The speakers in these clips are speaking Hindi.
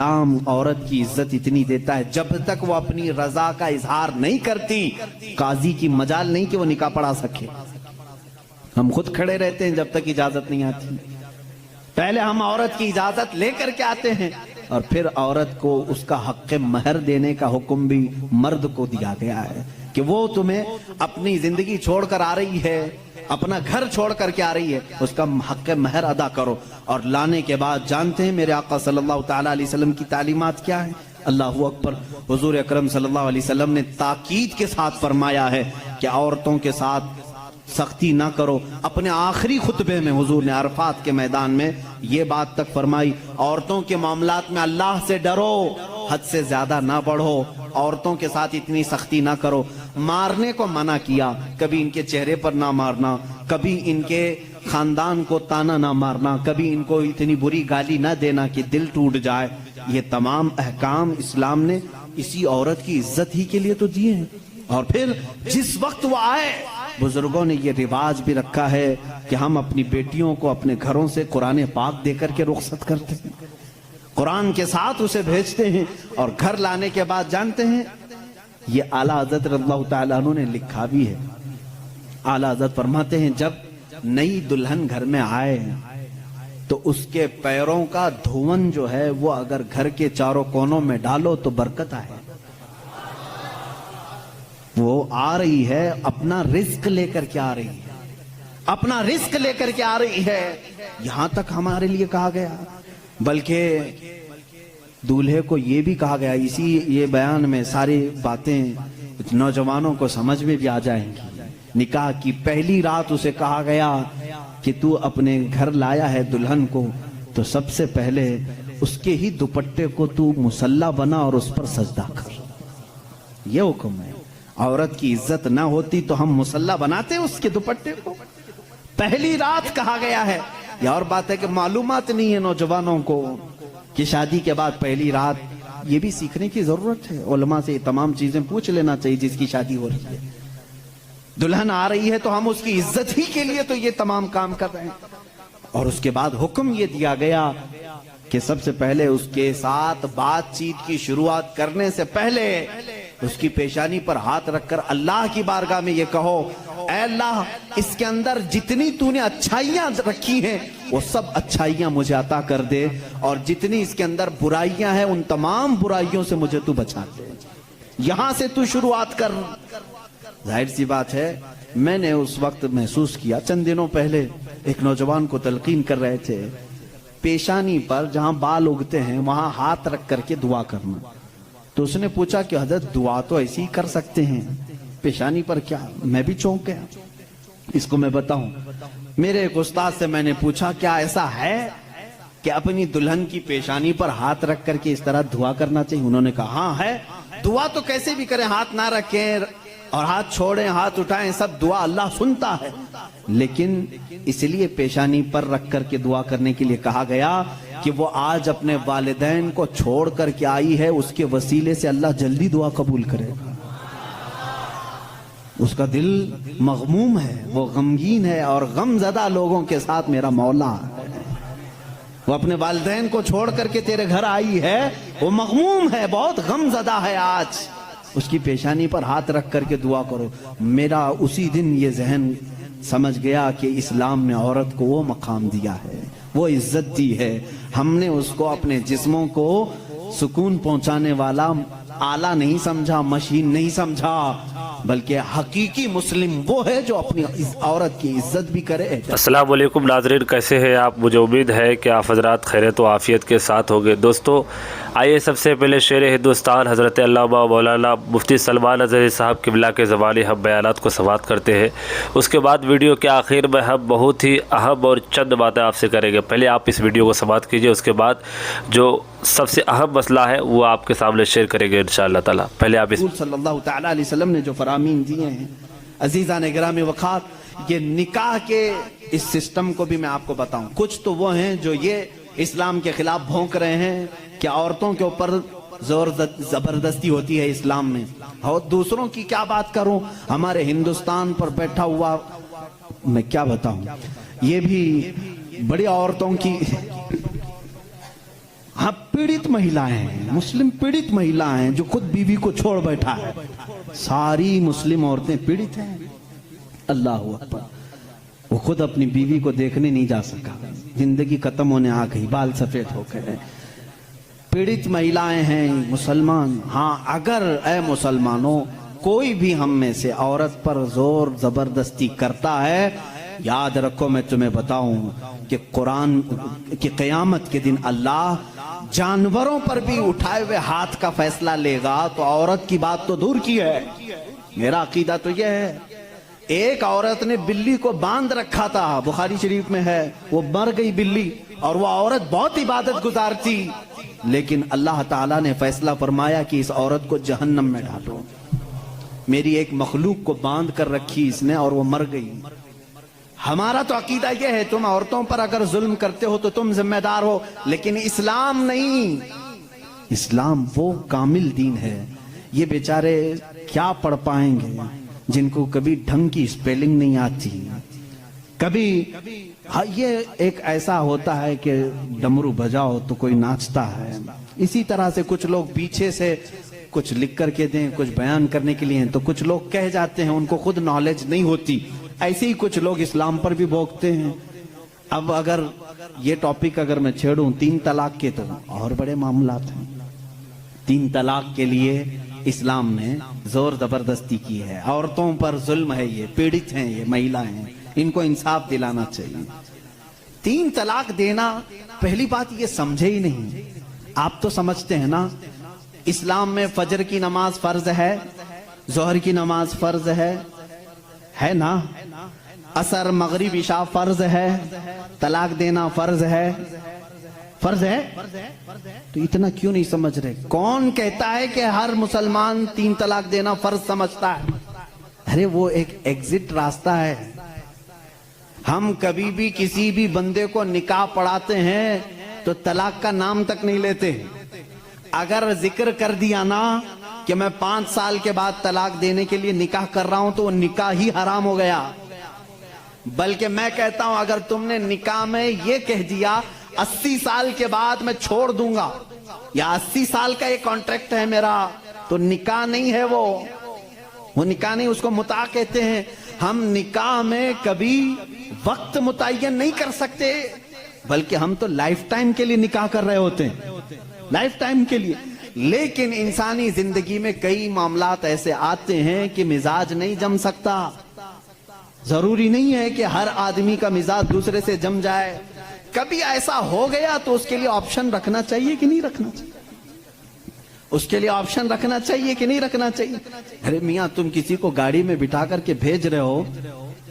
इस्लाम औरत की इज्जत इतनी देता है, जब तक वो अपनी रजा का इजहार नहीं करती काजी की मजाल नहीं कि वो निकाह पढ़ा सके। हम खुद खड़े रहते हैं जब तक इजाजत नहीं आती। पहले हम औरत की इजाजत लेकर के आते हैं और फिर औरत को उसका हक महर देने का हुक्म भी मर्द को दिया गया है कि वो तुम्हें अपनी जिंदगी छोड़कर आ रही है, अपना घर छोड़ करके आ रही है, उसका हक महर अदा करो। और लाने के बाद जानते हैं मेरे आका सल्लल्लाहु ताला अलैहि वसल्लम की तालीमात क्या है? अल्लाहु अकबर। हुजूर अकरम सल्लल्लाहु अलैहि वसल्लम ने ताकीद के साथ फरमाया है कि औरतों के साथ सख्ती ना करो। अपने आखिरी खुतबे में हुजूर ने अरफात के मैदान में ये बात तक फरमाई, औरतों के मामलात में अल्लाह से डरो, हद से ज्यादा ना बढ़ो, औरतों के साथ इतनी सख्ती ना करो। मारने को मना किया, कभी इनके चेहरे पर ना मारना, कभी इनके खानदान को ताना ना मारना, कभी इनको इतनी बुरी गाली ना देना कि दिल टूट जाए। ये तमाम अहकाम इस्लाम ने इसी औरत की इज्जत ही के लिए तो दिए हैं। और फिर जिस वक्त वो आए, बुजुर्गों ने ये रिवाज भी रखा है कि हम अपनी बेटियों को अपने घरों से कुरान पाक देकर के रुखसत करते हैं, कुरान के साथ उसे भेजते हैं। और घर लाने के बाद जानते हैं ये आला हज़रत रज़ियल्लाहु ताला अन्हु ने लिखा भी है। आला हज़रत फरमाते हैं जब नई दुल्हन घर में आए तो उसके पैरों का धोवन जो है वो अगर घर के चारों कोनों में डालो तो बरकत आए। वो आ रही है अपना रिस्क लेकर के आ रही है, अपना रिस्क लेकर के आ रही है। यहां तक हमारे लिए कहा गया, बल्कि दूल्हे को यह भी कहा गया, इसी ये बयान में सारी बातें नौजवानों को समझ में भी आ जाएंगी। निकाह की पहली रात उसे कहा गया कि तू अपने घर लाया है दुल्हन को, तो सबसे पहले उसके ही दुपट्टे को तू मुसल्ला बना और उस पर सजदा कर। ये हुक्म है। औरत की इज्जत ना होती तो हम मुसल्ला बनाते उसके दुपट्टे को। पहली रात कहा गया है। यह और बात है कि मालूमात नहीं है नौजवानों को कि शादी के बाद पहली रात, ये भी सीखने की जरूरत है। उलमा से तमाम चीजें पूछ लेना चाहिए जिसकी शादी हो रही है। दुल्हन आ रही है तो हम उसकी इज्जत ही के लिए तो ये तमाम काम कर रहे हैं। और उसके बाद हुक्म ये दिया गया कि सबसे पहले उसके साथ बातचीत की शुरुआत करने से पहले उसकी पेशानी पर हाथ रखकर अल्लाह की बारगाह में ये कहो, ऐ अल्लाह, इसके अंदर जितनी तूने अच्छाइयां रखी हैं वो सब अच्छाइयां मुझे अता कर दे, और जितनी इसके अंदर बुराइयां हैं उन तमाम बुराइयों से मुझे तू बचा दे। यहां से तू शुरुआत कर। जाहिर सी बात है, मैंने उस वक्त महसूस किया, चंद दिनों पहले एक नौजवान को तलकीन कर रहे थे, पेशानी पर जहां बाल उगते हैं वहां हाथ रख करके दुआ करना। तो उसने पूछा कि हजरत दुआ तो ऐसे ही कर सकते हैं, पेशानी पर क्या? मैं भी चौंक गया। इसको मैं बताऊं, मेरे एक उस्ताद से मैंने पूछा क्या ऐसा है कि अपनी दुल्हन की पेशानी पर हाथ रख करके इस तरह दुआ करना चाहिए? उन्होंने कहा हाँ है। दुआ तो कैसे भी करें, हाथ ना रखें और हाथ छोड़ें, हाथ उठाएं, सब दुआ अल्लाह सुनता है। लेकिन इसलिए पेशानी पर रख करके दुआ करने के लिए कहा गया कि वो आज अपने वालिदैन को छोड़ करके आई है, उसके वसीले से अल्लाह जल्दी दुआ कबूल करेगा। उसका दिल मगमूम है, वो गमगीन है, और गमज़दा लोगों के साथ मेरा मौला है। वो अपने वालिदैन को छोड़ करके तेरे घर आई है, वो मगमूम है, बहुत गमज़दा है। आज उसकी पेशानी पर हाथ रख करके दुआ करो। मेरा उसी दिन ये जहन समझ गया कि इस्लाम ने औरत को वो मकाम दिया है, वो इज्जत दी है। हमने उसको अपने जिस्मों को सुकून पहुंचाने वाला आला नहीं समझा, मशीन नहीं समझा, बल्कि हकीकी मुस्लिम वो है जो अपनी औरत की इज्जत भी करे। अस्सलाम वालेकुम नाज़रीन, कैसे हैं आप? मुझे उम्मीद है कि आप हज़रात खैरियत व आफ़ियत के साथ होंगे। दोस्तों आइए सबसे पहले शेर हिंदुस्तान हज़रत अल्लामा मौलाना मुफ्ती सलमान अज़हरी साहब क़िबला के ज़बानी हम बयानात को समाअत करते हैं। उसके बाद वीडियो के आखिर में हम बहुत ही अहम और चंद बातें आपसे करेंगे। पहले आप इस वीडियो को समाअत कीजिए, उसके बाद जो सबसे अहम मसला है वो आपके सामने शेयर करेंगे इंशाअल्लाह ताला। पहले आप इस सल्लल्लाहु ताला अलैहि वसल्लम ने जो फरामीन दिए हैं, अजीज़ान गिरामी वक़ात, ये निकाह के इस सिस्टम को भी मैं आपको बताऊं। कुछ तो वो हैं जो ये इस्लाम के खिलाफ भौंक रहे हैं कि औरतों के ऊपर जोर जबरदस्ती होती है इस्लाम में, और दूसरों की क्या बात करूं, हमारे हिंदुस्तान पर बैठा हुआ मैं क्या बताऊं, ये भी बड़ी औरतों की, हाँ पीड़ित महिलाएं हैं, मुस्लिम पीड़ित महिलाएं हैं जो खुद बीवी को छोड़ बैठा है। सारी मुस्लिम औरतें पीड़ित हैं। अल्लाह अकबर। वो खुद अपनी बीवी को देखने नहीं जा सका, जिंदगी खत्म होने आ गई, बाल सफेद हो गए। पीड़ित महिलाएं हैं मुसलमान। हाँ, अगर ए मुसलमानों कोई भी हम में से औरत पर जोर जबरदस्ती करता है, याद रखो मैं तुम्हें बताऊं कि कुरान की क़यामत के दिन अल्लाह जानवरों पर भी उठाए हुए हाथ का फैसला लेगा। तो औरत की बात तो दूर की है, मेरा अकीदा तो यह है। एक औरत ने बिल्ली को बांध रखा था, बुखारी शरीफ में है, वो मर गई बिल्ली, और वो औरत बहुत इबादत गुजार थी, लेकिन अल्लाह ताला ने फैसला फरमाया कि इस औरत को जहन्नम में डालो। मेरी एक मखलूक को बांध कर रखी इसने और वो मर गई। हमारा तो अकीदा यह है, तुम औरतों पर अगर जुल्म करते हो तो तुम जिम्मेदार हो, लेकिन इस्लाम नहीं। इस्लाम वो कामिल दीन है। ये बेचारे क्या पढ़ पाएंगे जिनको कभी ढंग की स्पेलिंग नहीं आती, कभी हाँ, ये एक ऐसा होता है कि डमरू बजाओ तो कोई नाचता है। इसी तरह से कुछ लोग पीछे से कुछ लिख करके दें, कुछ बयान करने के लिए, तो कुछ लोग कह जाते हैं, उनको खुद नॉलेज नहीं होती। ऐसे ही कुछ लोग इस्लाम पर भी भोंकते हैं। अब अगर ये टॉपिक अगर मैं छेड़ूं 3 तलाक के, तो और बड़े मामलात हैं। 3 तलाक के लिए इस्लाम ने जोर जबरदस्ती की है। औरतों पर जुल्म है, ये पीड़ित हैं, ये महिलाएं हैं, इनको इंसाफ दिलाना चाहिए। 3 तलाक देना, पहली बात ये समझे ही नहीं। आप तो समझते हैं ना, इस्लाम में फजर की नमाज फर्ज है, जोहर की नमाज फर्ज है ना, असर मगरिब इशा फर्ज है, तलाक देना फर्ज है, फर्ज है। तो इतना क्यों नहीं समझ रहे? कौन कहता है कि हर मुसलमान 3 तलाक देना फर्ज समझता है? अरे वो एक एग्जिट रास्ता है। हम कभी भी किसी भी बंदे को निकाह पढ़ाते हैं तो तलाक का नाम तक नहीं लेते। अगर जिक्र कर दिया ना कि मैं 5 साल के बाद तलाक देने के लिए निकाह कर रहा हूं, तो वो निकाह ही हराम हो गया। बल्कि मैं कहता हूं, अगर तुमने निकाह में ये कह दिया 80 साल के बाद मैं छोड़ दूंगा, या 80 साल का ये कॉन्ट्रैक्ट है मेरा, तो निकाह नहीं है वो निकाह नहीं, उसको मुता कहते हैं। हम निकाह में कभी वक्त मुतय्यन नहीं कर सकते, बल्कि हम तो लाइफ टाइम के लिए निकाह कर रहे होते हैं, लाइफ टाइम के लिए। लेकिन इंसानी जिंदगी में कई मामलात ऐसे आते हैं कि मिजाज नहीं जम सकता। जरूरी नहीं है कि हर आदमी का मिजाज दूसरे से जम जाए। कभी ऐसा हो गया तो उसके लिए ऑप्शन रखना चाहिए कि नहीं रखना चाहिए? उसके लिए ऑप्शन रखना चाहिए कि नहीं रखना चाहिए? अरे मियां, तुम किसी को गाड़ी में बिठा करके भेज रहे हो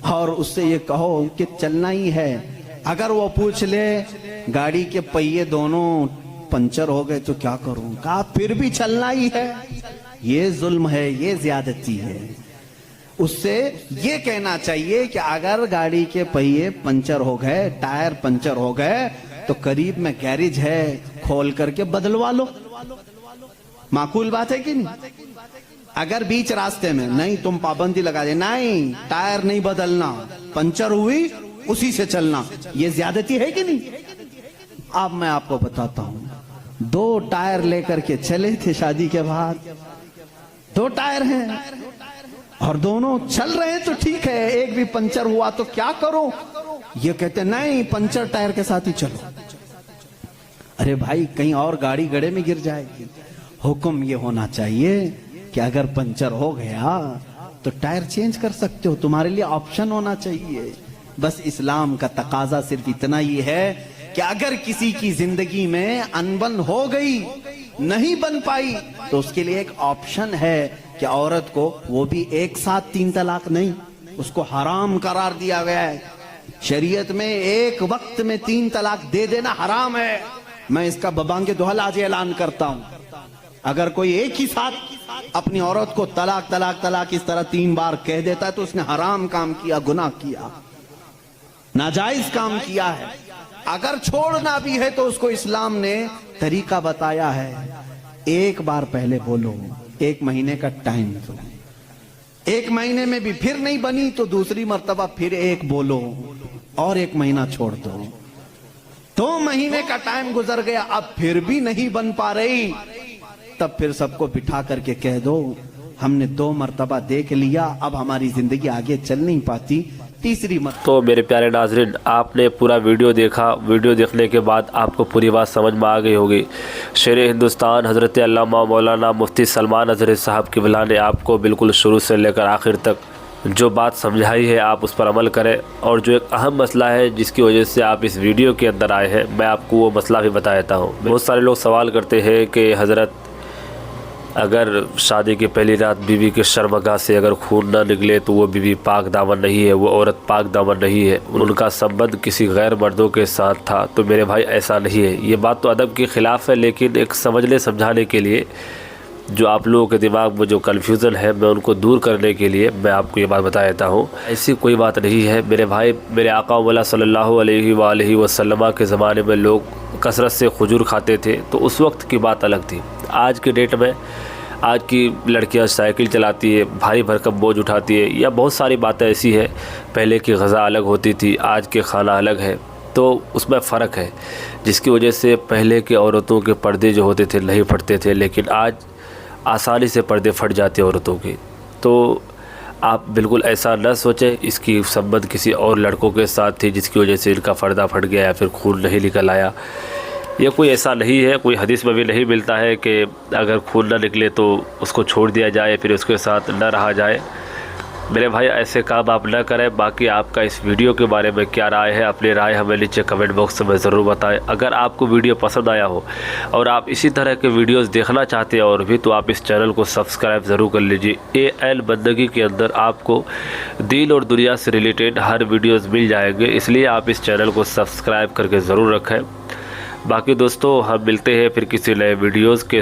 और उससे ये कहो कि चलना ही है, अगर वो पूछ ले गाड़ी के पहिए दोनों पंचर हो गए तो क्या करूं, कहा फिर भी चलना ही है, ये जुल्म है, ये ज्यादती है। उससे ये कहना चाहिए कि अगर गाड़ी के पहिए पंचर हो गए, टायर पंचर हो गए, तो करीब में गैरेज है, खोल करके बदलवा लो। माकूल बात है कि नहीं? अगर बीच रास्ते में नहीं, तुम पाबंदी लगा दे, नहीं टायर नहीं बदलना, पंचर हुई उसी से चलना, ये ज्यादती है कि नहीं? अब मैं आपको बताता हूं, 2 टायर लेकर के चले थे शादी के बाद, 2 टायर हैं और दोनों चल रहे हैं तो ठीक है, एक भी पंचर हुआ तो क्या करो? ये कहते नहीं, पंचर टायर के साथ ही चलो। अरे भाई, कहीं और गाड़ी गड्ढे में गिर जाएगी। हुक्म ये होना चाहिए कि अगर पंचर हो गया तो टायर चेंज कर सकते हो, तुम्हारे लिए ऑप्शन होना चाहिए। बस इस्लाम का तकाजा सिर्फ इतना ही है कि अगर किसी की जिंदगी में अनबन हो गई, नहीं बन पाई, तो उसके लिए एक ऑप्शन है कि औरत को वो भी एक साथ 3 तलाक नहीं, उसको हराम करार दिया गया है। शरीयत में एक वक्त में 3 तलाक दे देना हराम है। मैं इसका बबांगे दोहल आज ऐलान करता हूं, अगर कोई एक ही साथ अपनी औरत को तलाक तलाक तलाक इस तरह 3 बार कह देता है तो उसने हराम काम किया, गुनाह किया, नाजायज काम किया है। अगर छोड़ना भी है तो उसको इस्लाम ने तरीका बताया है। एक बार पहले बोलो, 1 महीने का टाइम दो, 1 महीने में भी फिर नहीं बनी तो दूसरी मर्तबा फिर एक बोलो और 1 महीना छोड़ दो। 2 महीने का टाइम गुजर गया, अब फिर भी नहीं बन पा रही, तब फिर सबको बिठा करके कह दो हमने 2 मर्तबा देख लिया, अब हमारी जिंदगी आगे चल नहीं पाती, तीसरी मर्तबा। तो मेरे प्यारे नाजरीन, आपने पूरा वीडियो देखा। वीडियो देखने के बाद आपको पूरी बात समझ में आ गई होगी। शेर हिंदुस्तान हज़रत अल्लामा मौलाना मुफ्ती सलमान अज़हरी साहब क़िबला ने आपको बिल्कुल शुरू से लेकर आखिर तक जो बात समझाई है आप उस पर अमल करें। और जो एक अहम मसला है जिसकी वजह से आप इस वीडियो के अंदर आए हैं, मैं आपको वो मसला भी बता देता हूँ। बहुत सारे लोग सवाल करते हैं कि हज़रत, अगर शादी की पहली रात बीवी के शर्मगाह से अगर खून ना निकले तो वो बीवी पाक दामन नहीं है, वो औरत पाक दामन नहीं है, उनका संबंध किसी गैर मर्दों के साथ था। तो मेरे भाई ऐसा नहीं है, ये बात तो अदब के ख़िलाफ़ है, लेकिन एक समझने समझाने के लिए जो आप लोगों के दिमाग में जो कन्फ्यूज़न है, मैं उनको दूर करने के लिए मैं आपको ये बात बता देता हूँ। ऐसी कोई बात नहीं है मेरे भाई। मेरे आका मौला सल्लल्लाहु अलैहि वसल्लम के ज़माने में लोग कसरत से खजूर खाते थे, तो उस वक्त की बात अलग थी। आज के डेट में आज की लड़कियां साइकिल चलाती है, भारी भरकम बोझ उठाती है, या बहुत सारी बातें ऐसी है। पहले की ग़ज़ा अलग होती थी, आज के खाना अलग है, तो उसमें फ़र्क है, जिसकी वजह से पहले के औरतों के पर्दे जो होते थे नहीं फटते थे, लेकिन आज आसानी से पर्दे फट जाते हैं औरतों के। तो आप बिल्कुल ऐसा न सोचें इसकी संबंध किसी और लड़कों के साथ थी जिसकी वजह से इनका पर्दा फट गया या फिर खून नहीं निकल आया। ये कोई ऐसा नहीं है, कोई हदीस में भी नहीं मिलता है कि अगर खून ना निकले तो उसको छोड़ दिया जाए, फिर उसके साथ न रहा जाए। मेरे भाई ऐसे काम आप न करें। बाकी आपका इस वीडियो के बारे में क्या राय है, अपनी राय हमें नीचे कमेंट बॉक्स में ज़रूर बताएं। अगर आपको वीडियो पसंद आया हो और आप इसी तरह के वीडियोस देखना चाहते हैं और भी, तो आप इस चैनल को सब्सक्राइब ज़रूर कर लीजिए। AL बंदगी के अंदर आपको दीन और दुनिया से रिलेटेड हर वीडियोज़ मिल जाएंगे, इसलिए आप इस चैनल को सब्सक्राइब करके ज़रूर रखें। बाकी दोस्तों, हम मिलते हैं फिर किसी नए वीडियोज़ के